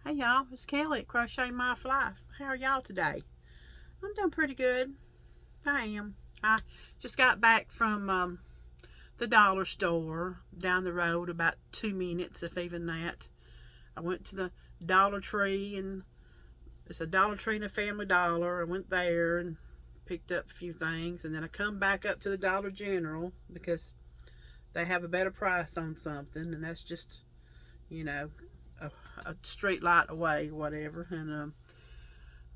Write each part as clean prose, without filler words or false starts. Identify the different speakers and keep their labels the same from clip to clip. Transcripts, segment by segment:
Speaker 1: Hey y'all, it's Kelly at Crochet My Life. How are y'all today? I'm doing pretty good. I am. I just got back from the dollar store down the road, about 2 minutes, if even that. I went to the Dollar Tree, and it's a Dollar Tree and a Family Dollar. I went there and picked up a few things, and then I come back up to the Dollar General because they have a better price on something, and that's just, you know, a street light away, whatever. And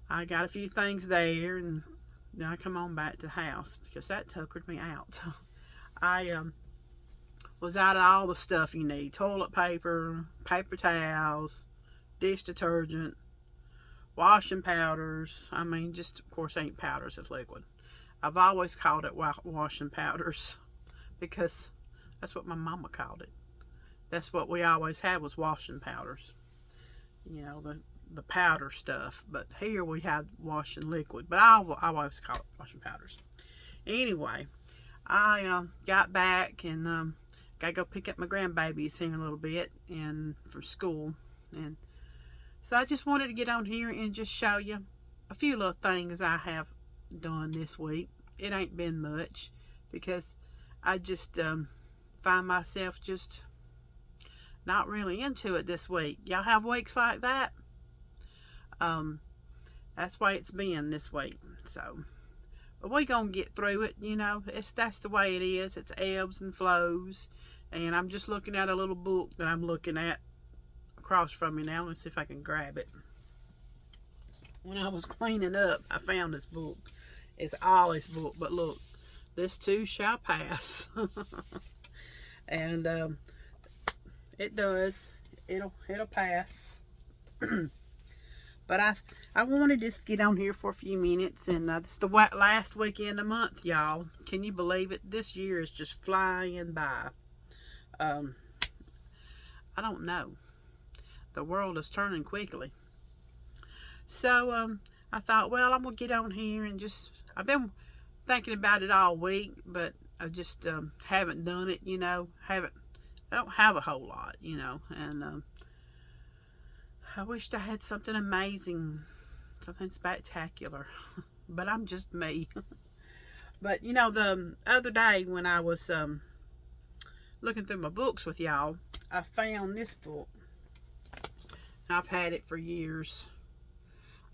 Speaker 1: I got a few things there, and then I come on back to the house because that tuckered me out. I was out of all the stuff you need: toilet paper, paper towels, dish detergent, washing powders. I mean, just of course ain't powders, it's liquid. I've always called it washing powders because that's what my mama called it. That's what we always had, was washing powders. You know, the powder stuff. But here we have washing liquid. But I always call it washing powders. Anyway, I got back and gotta go pick up my grandbabies here in a little bit and from school. And so I just wanted to get on here and just show you a few little things I have done this week. It ain't been much because I just find myself just not really into it this week. Y'all have weeks like that? That's the way it's been this week. So, but we're gonna get through it. You know, that's the way it is. It's ebbs and flows. And I'm just looking at a little book that I'm looking at across from me now. Let's see if I can grab it. When I was cleaning up, I found this book. It's Ollie's book, but look, this too shall pass. And it does. It'll pass. But I wanted to just get on here for a few minutes, and it's the last weekend of the month, y'all. Can you believe it? This year is just flying by. I don't know. The world is turning quickly. So I thought, well, I'm gonna get on here and just. I've been thinking about it all week, but I just haven't done it. You know, I don't have a whole lot, you know, and I wished I had something amazing, something spectacular, but I'm just me. But you know, the other day when I was looking through my books with y'all, I found this book. I've had it for years,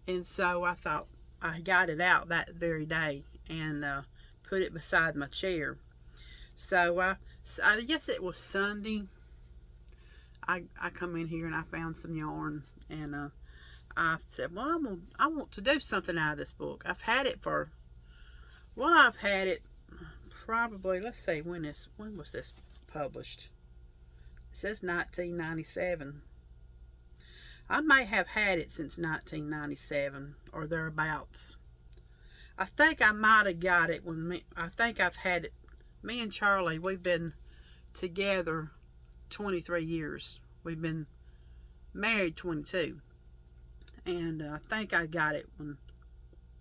Speaker 1: and so I thought I got it out that very day and put it beside my chair. So I guess it was Sunday. I come in here and I found some yarn, and I said, well, I want to do something out of this book. I've had it probably, let's see, when was this published? It says 1997. I may have had it since 1997 or thereabouts. I think I might have got it I think I've had it. Me and Charlie, we've been together 23 years. We've been married 22. And I think I got it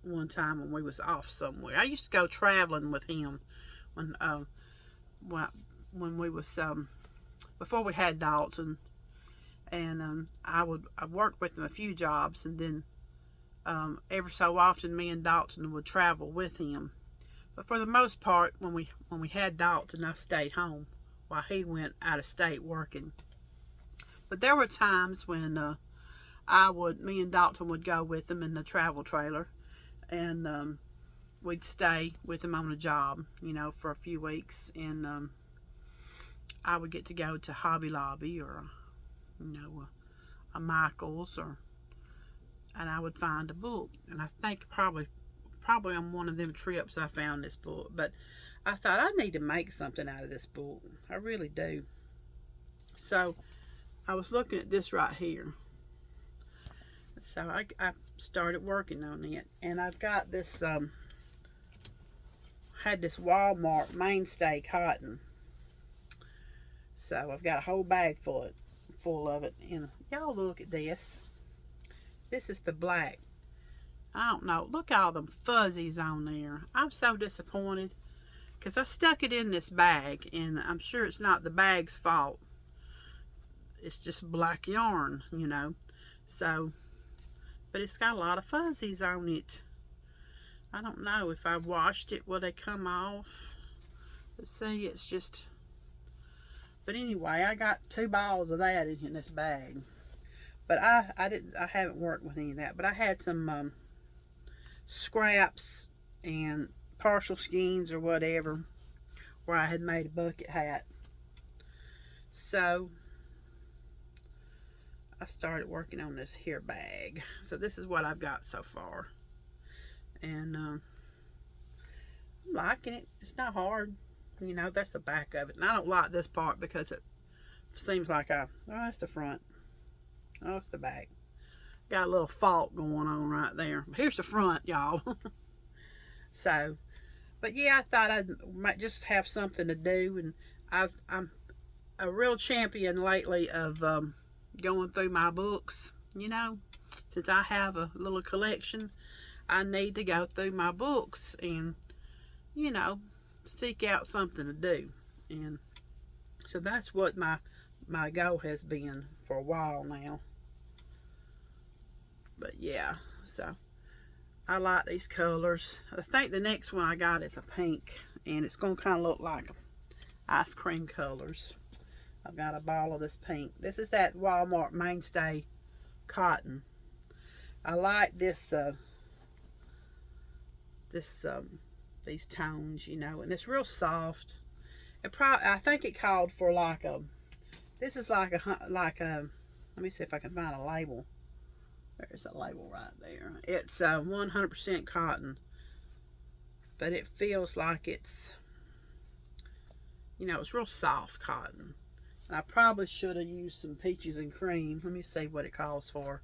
Speaker 1: one time when we was off somewhere. I used to go traveling with him when we was before we had Dalton, and I worked with him a few jobs, and then every so often me and Dalton would travel with him. But for the most part, when we had Dalton, I stayed home while he went out of state working. But there were times when me and Dalton would go with him in the travel trailer, and we'd stay with him on a job, you know, for a few weeks, and I would get to go to Hobby Lobby or, you know, a Michael's, and I would find a book, and I think probably on one of them trips I found this book. But I thought I need to make something out of this book. I really do. So I was looking at this right here. So I started working on it, and I've got this had this Walmart mainstay cotton. So I've got a whole bag full of it, and y'all look at this. This is the black. I don't know. Look at all them fuzzies on there. I'm so disappointed because I stuck it in this bag, and I'm sure it's not the bag's fault. It's just black yarn, you know. So, but it's got a lot of fuzzies on it. I don't know if I washed it, will they come off? Let's see, it's just, but anyway, I got 2 balls of that in this bag. But I haven't worked with any of that. But I had some scraps and partial skeins or whatever where I had made a bucket hat. So I started working on this here bag. So this is what I've got so far. And I'm liking it. It's not hard. You know, that's the back of it. And I don't like this part because it seems like oh, that's the front. Oh, it's the back. Got a little fault going on right there. Here's the front, y'all. So, but yeah, I thought I might just have something to do. And I'm a real champion lately of going through my books. You know, since I have a little collection, I need to go through my books and, you know, seek out something to do. And so that's what my goal has been for a while now. But yeah, so I like these colors. I think the next one I got is a pink, and it's going to kind of look like ice cream colors. I've got a ball of this pink. This is that Walmart Mainstay cotton. I like this these tones, you know, and it's real soft. I think it called for like a, this is like a, let me see if I can find a label. There's a label right there. It's 100% cotton, but it feels like it's, you know, it's real soft cotton. And I probably should have used some peaches and cream. Let me see what it calls for.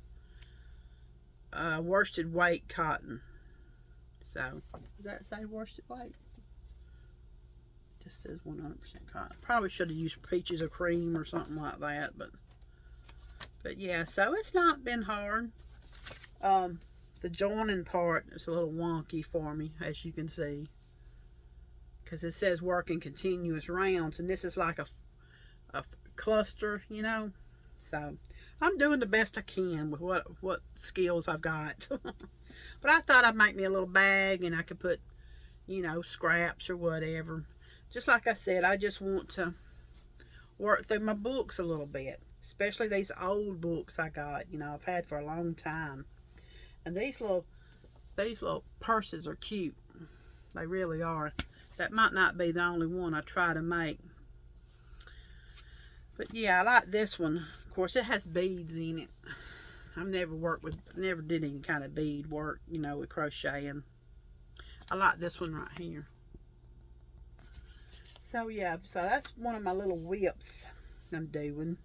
Speaker 1: Worsted weight cotton. So, does that say worsted weight? Just says 100% cotton. Probably should have used peaches or cream or something like that, but yeah, so it's not been hard. The joining part is a little wonky for me, as you can see, because it says work in continuous rounds, and this is like a cluster, you know. So I'm doing the best I can with what skills I've got. But I thought I'd make me a little bag, and I could put, you know, scraps or whatever. Just like I said, I just want to work through my books a little bit, especially these old books I got, you know, I've had for a long time. And these little purses are cute. They really are. That might not be the only one I try to make. But yeah, I like this one. Of course, it has beads in it. I've never did any kind of bead work, you know, with crocheting. I like this one right here. So yeah, so that's one of my little whips I'm doing.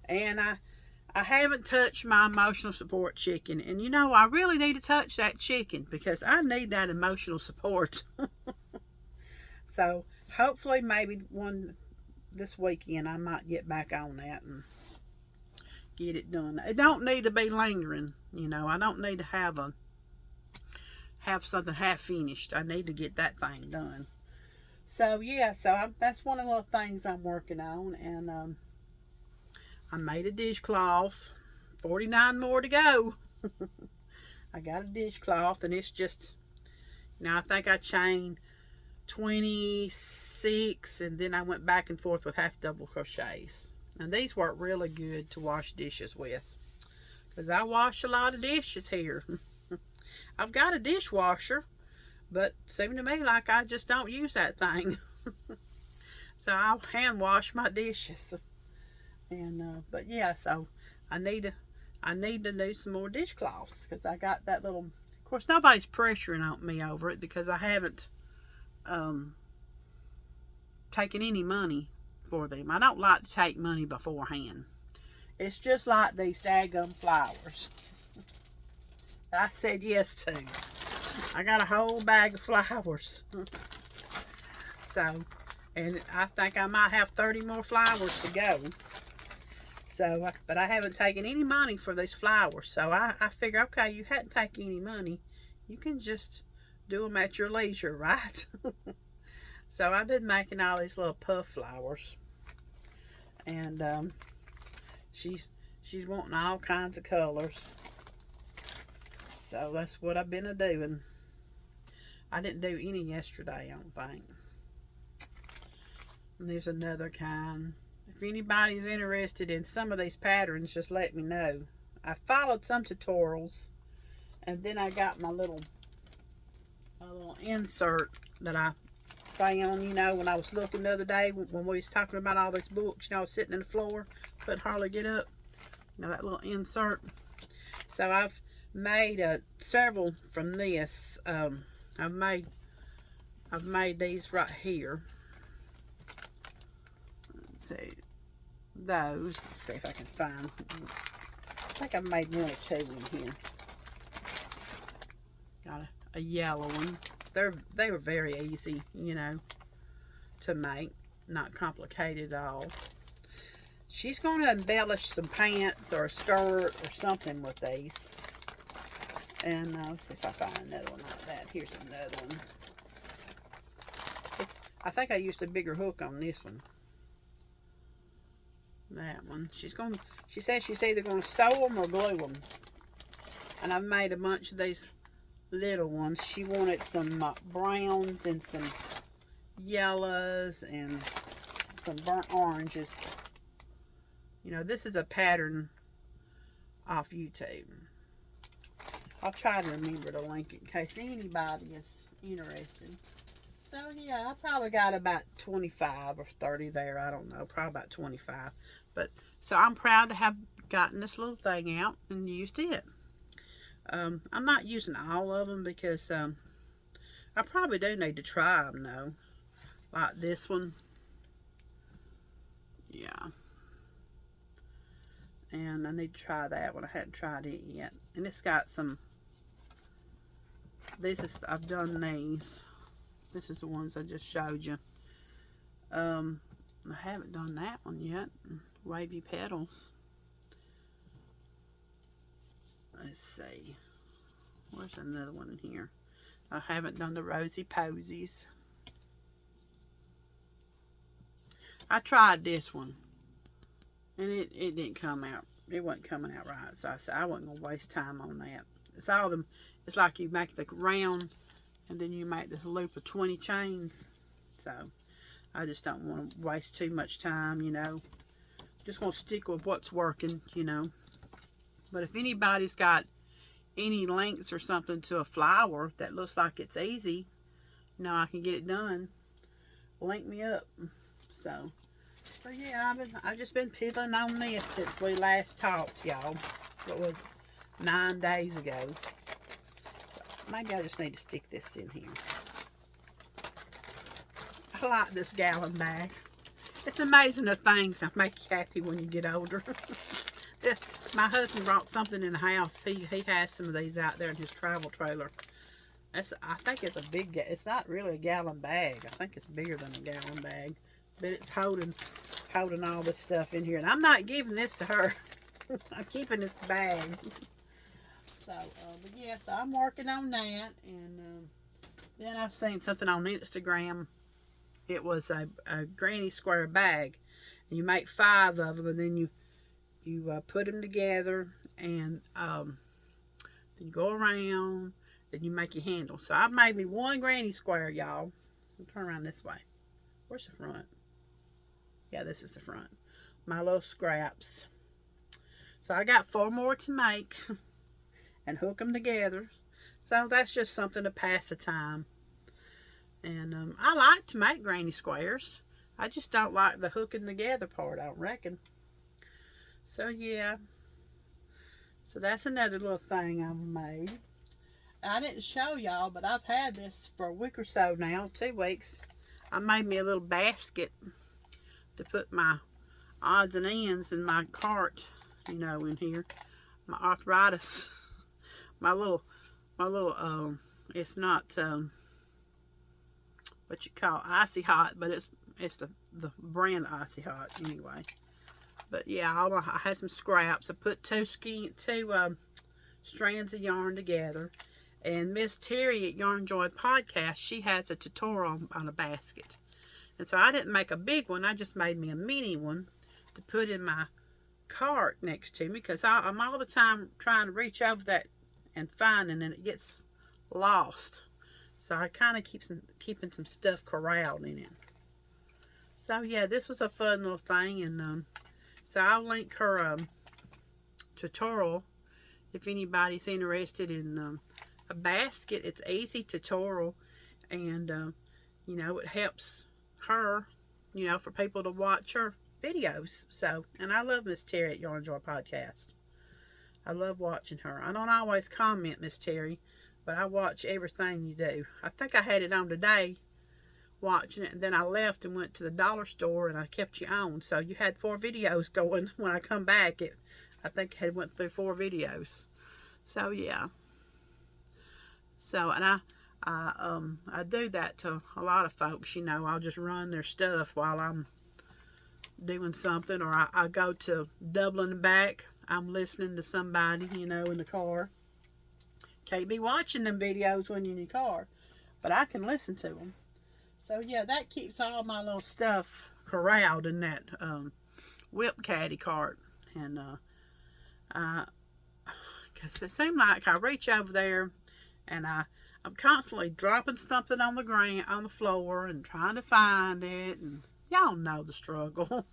Speaker 1: And I haven't touched my emotional support chicken. And you know, I really need to touch that chicken because I need that emotional support. So hopefully maybe this weekend I might get back on that and get it done. It don't need to be lingering, you know. I don't need to have something half finished. I need to get that thing done. So yeah, that's one of the things I'm working on. And I made a dishcloth. 49 more to go. I got a dishcloth, and it's just, now I think I chained 26, and then I went back and forth with half double crochets. And these work really good to wash dishes with, because I wash a lot of dishes here. I've got a dishwasher, but it seems to me like I just don't use that thing. So I'll hand wash my dishes. And but yeah, so I need to do some more dishcloths, because I got that little, of course nobody's pressuring on me over it because I haven't taken any money for them. I don't like to take money beforehand. It's just like these daggum flowers that I said yes to. I got a whole bag of flowers. So, and I think I might have 30 more flowers to go. So, but I haven't taken any money for these flowers. So I figure, okay, you hadn't taken any money. You can just do them at your leisure, right? So I've been making all these little puff flowers. And She's wanting all kinds of colors. So that's what I've been doing. I didn't do any yesterday, I don't think. And there's another kind. If anybody's interested in some of these patterns, just let me know. I followed some tutorials, and then I got my little insert that I found, you know, when I was looking the other day when we was talking about all these books, you know, sitting in the floor, couldn't hardly get up. You know, that little insert. So I've made several from this. I've made these right here. Let's see, those. Let's see if I can find. I think I've made one or two in here. Got a yellow one. They were very easy, you know, to make. Not complicated at all. She's going to embellish some pants or a skirt or something with these. And let's see if I find another one like that. Here's another one. I think I used a bigger hook on this one. That one. She says she's either going to sew them or glue them. And I've made a bunch of these little ones. She wanted some browns and some yellows and some burnt oranges. You know, this is a pattern off YouTube. I'll try to remember to link it in case anybody is interested. So yeah, I probably got about 25 or 30 there. I don't know, probably about 25. But so I'm proud to have gotten this little thing out and used it. I'm not using all of them because I probably do need to try them though. Like this one. Yeah. And I need to try that one. I hadn't tried it yet. And it's got some, I've done these. This is the ones I just showed you. I haven't done that one yet. Wavy petals. Let's see. Where's another one in here? I haven't done the rosy posies. I tried this one. And it didn't come out. It wasn't coming out right. So I said I wasn't going to waste time on that. It's all them. It's like you make the round and then you make this loop of 20 chains. So I just don't want to waste too much time, you know. Just going to stick with what's working, you know. But if anybody's got any links or something to a flower that looks like it's easy, you know, I can get it done. Link me up. So yeah, I've just been piddling on this since we last talked, y'all. It was 9 days ago. So maybe I just need to stick this in here. I like this gallon bag. It's amazing the things that make you happy when you get older. My husband brought something in the house. He has some of these out there in his travel trailer. I think it's a big. It's not really a gallon bag. I think it's bigger than a gallon bag. But it's holding all this stuff in here. And I'm not giving this to her. I'm keeping this bag. So, but yeah, so I'm working on that. And then I've seen something on Instagram. It was a granny square bag. And you make 5 of them. And then you put them together. And then you go around. Then you make your handle. So I've made me 1 granny square, y'all. Turn around this way. Where's the front? Yeah, this is the front. My little scraps. So I got 4 more to make and hook them together. So that's just something to pass the time. And I like to make granny squares. I just don't like the hooking together part, I reckon. So yeah. So that's another little thing I've made. I didn't show y'all, but I've had this for a week or so now, 2 weeks. I made me a little basket to put my odds and ends in my cart, you know, in here. My arthritis. My little, it's not, what you call Icy Hot, but it's the brand Icy Hot anyway. But yeah, I had some scraps. I put two strands of yarn together. And Miss Terry at Yarn Joy Podcast, she has a tutorial on a basket. And so I didn't make a big one. I just made me a mini one to put in my cart next to me because I'm all the time trying to reach over that and finding, and it gets lost. So I kind of keeping some stuff corralled in it. So yeah, this was a fun little thing, and so I'll link her tutorial if anybody's interested in a basket. It's easy tutorial, and you know, it helps her, you know, for people to watch her videos. So, and I love Miss Terry at Yarn Jar Podcast. I love watching her. I don't always comment, Miss Terry, but I watch everything you do. I think I had it on today, watching it, and then I left and went to the dollar store, and I kept you on. So you had 4 videos going. When I come back, I think I had went through 4 videos. So yeah. So, and I do that to a lot of folks. You know, I'll just run their stuff while I'm doing something, or I go to Dublin and back. I'm listening to somebody, you know, in the car. Can't be watching them videos when you're in your car, but I can listen to them. So yeah, that keeps all my little stuff corralled in that whip caddy cart. And because it seems like I reach over there and I'm constantly dropping something on the ground, on the floor, and trying to find it, and y'all know the struggle.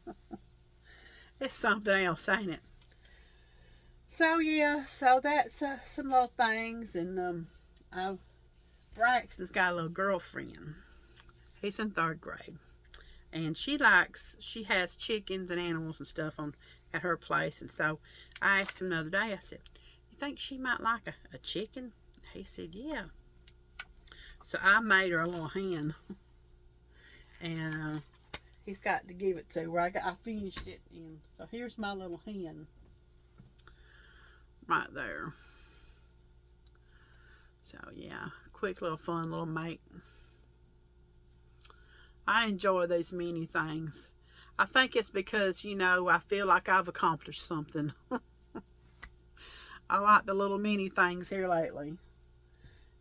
Speaker 1: It's something else, ain't it? So yeah, so that's some little things. And Braxton's got a little girlfriend. He's in 3rd grade, and she has chickens and animals and stuff at her place. And so I asked him the other day, I said, you think she might like a chicken? He said, yeah. So I made her a little hen, and he's got to give it to her. I finished it, and so here's my little hen right there. So yeah, quick little fun little mate. I enjoy these mini things. I think it's because, you know, I feel like I've accomplished something. I like the little mini things here lately.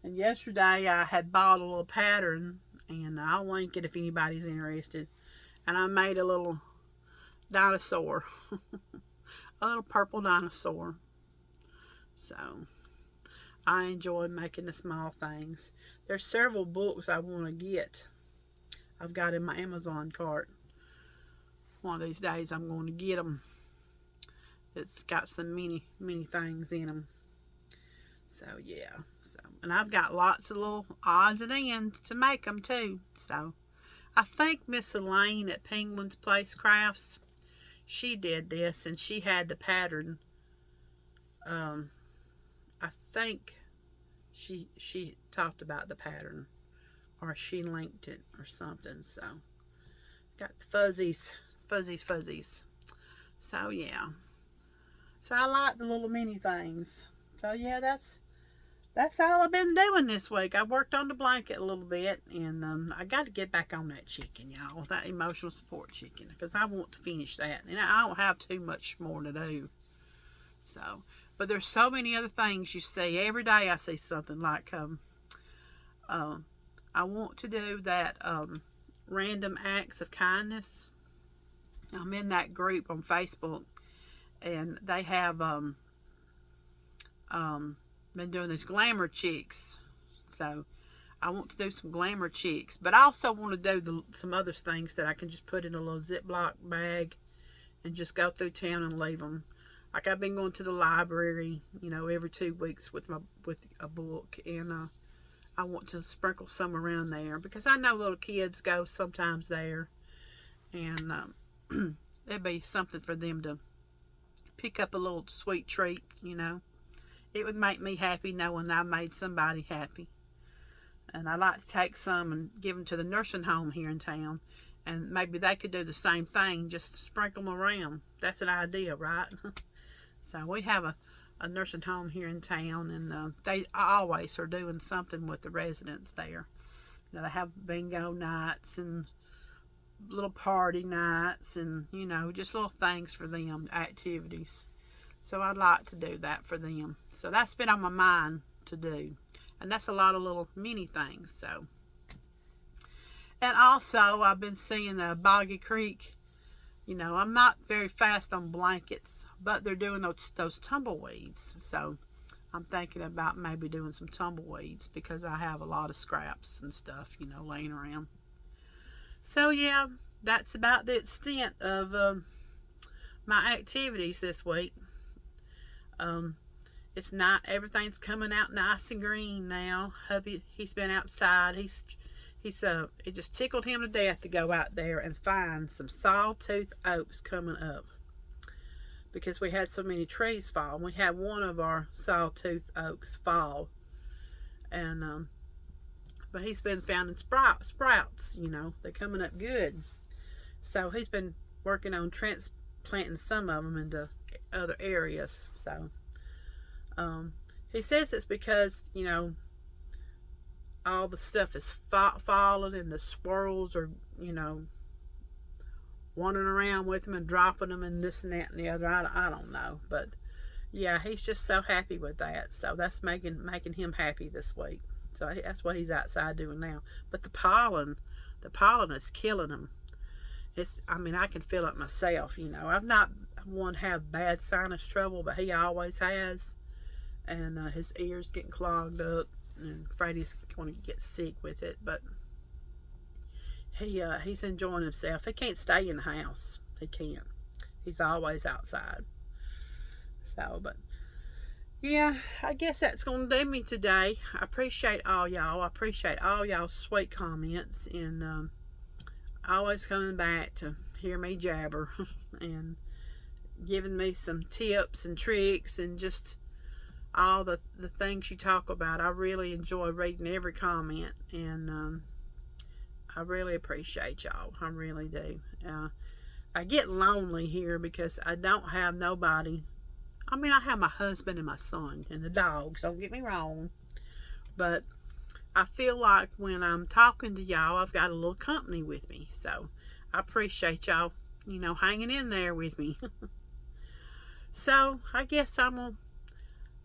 Speaker 1: And yesterday I had bought a little pattern, and I'll link it if anybody's interested. And I made a little dinosaur. A little purple dinosaur. So I enjoy making the small things. There's several books I want to get. I've got in my Amazon cart. One of these days I'm going to get them. It's got some mini things in them. So yeah. And I've got lots of little odds and ends to make them too. So I think Miss Elaine at Penguin's Place Crafts, she did this, and she had the pattern. I think she talked about the pattern, or she linked it or something. So got the fuzzies. So yeah. So I like the little mini things. So yeah, that's all I've been doing this week. I worked on the blanket a little bit, and I got to get back on that chicken, y'all. That emotional support chicken, because I want to finish that. And I don't have too much more to do. So, but there's so many other things you see. Every day I see something like, I want to do that random acts of kindness. I'm in that group on Facebook, and they have been doing these glamour chicks. So I want to do some glamour chicks, but I also want to do some other things that I can just put in a little Ziploc bag and just go through town and leave them. Like I've been going to the library, you know, every 2 weeks with a book, and I want to sprinkle some around there because I know little kids go sometimes there, and it'd be something for them to pick up a little sweet treat, you know. It would make me happy knowing I made somebody happy. And I like to take some and give them to the nursing home here in town, and maybe they could do the same thing, just sprinkle them around. That's an idea, right? So we have a nursing home here in town, and they always are doing something with the residents there. You know, they have bingo nights and little party nights, and, you know, just little things for them, activities. So I'd like to do that for them. So that's been on my mind to do. And that's a lot of little mini things. So, and also I've been seeing the Boggy Creek You know, I'm not very fast on blankets, but they're doing those tumbleweeds. So I'm thinking about maybe doing some tumbleweeds because I have a lot of scraps and stuff, you know, laying around. So yeah, that's about the extent of my activities this week. Um, it's not everything's coming out nice and green now. Hubby, he's been outside. It just tickled him to death to go out there and find some sawtooth oaks coming up because we had so many trees fall. We had one of our sawtooth oaks fall, and but he's been finding sprouts. You know, they're coming up good. So he's been working on transplanting some of them into other areas. So he says it's because, you know, all the stuff is falling and the squirrels are, you know, wandering around with them and dropping them and this and that and the other. I don't know, but yeah, he's just so happy with that. So that's making him happy this week. So that's what he's outside doing now. But the pollen is killing him. I mean, I can feel it myself. You know, I've not one have bad sinus trouble, but he always has, and his ears getting clogged up, and afraid he's going to get sick with it. But he's enjoying himself. He can't stay in the house. He can't. He's always outside. So, but yeah, I guess that's going to do me today. I appreciate all y'all. I appreciate all y'all's sweet comments and always coming back to hear me jabber and giving me some tips and tricks and just all the things you talk about. I really enjoy reading every comment, and I really appreciate y'all. I really do. I get lonely here because I don't have nobody. I mean, I have my husband and my son and the dogs, don't get me wrong, but I feel like when I'm talking to y'all, I've got a little company with me. So I appreciate y'all, you know, hanging in there with me. So I guess I'm going to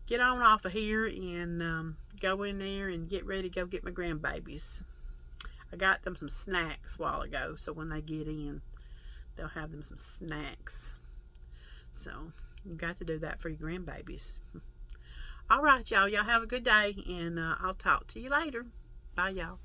Speaker 1: get on off of here and go in there and get ready to go get my grandbabies. I got them some snacks a while ago, so when they get in, they'll have them some snacks. So you got to do that for your grandbabies. All right, y'all. Y'all have a good day, and I'll talk to you later. Bye, y'all.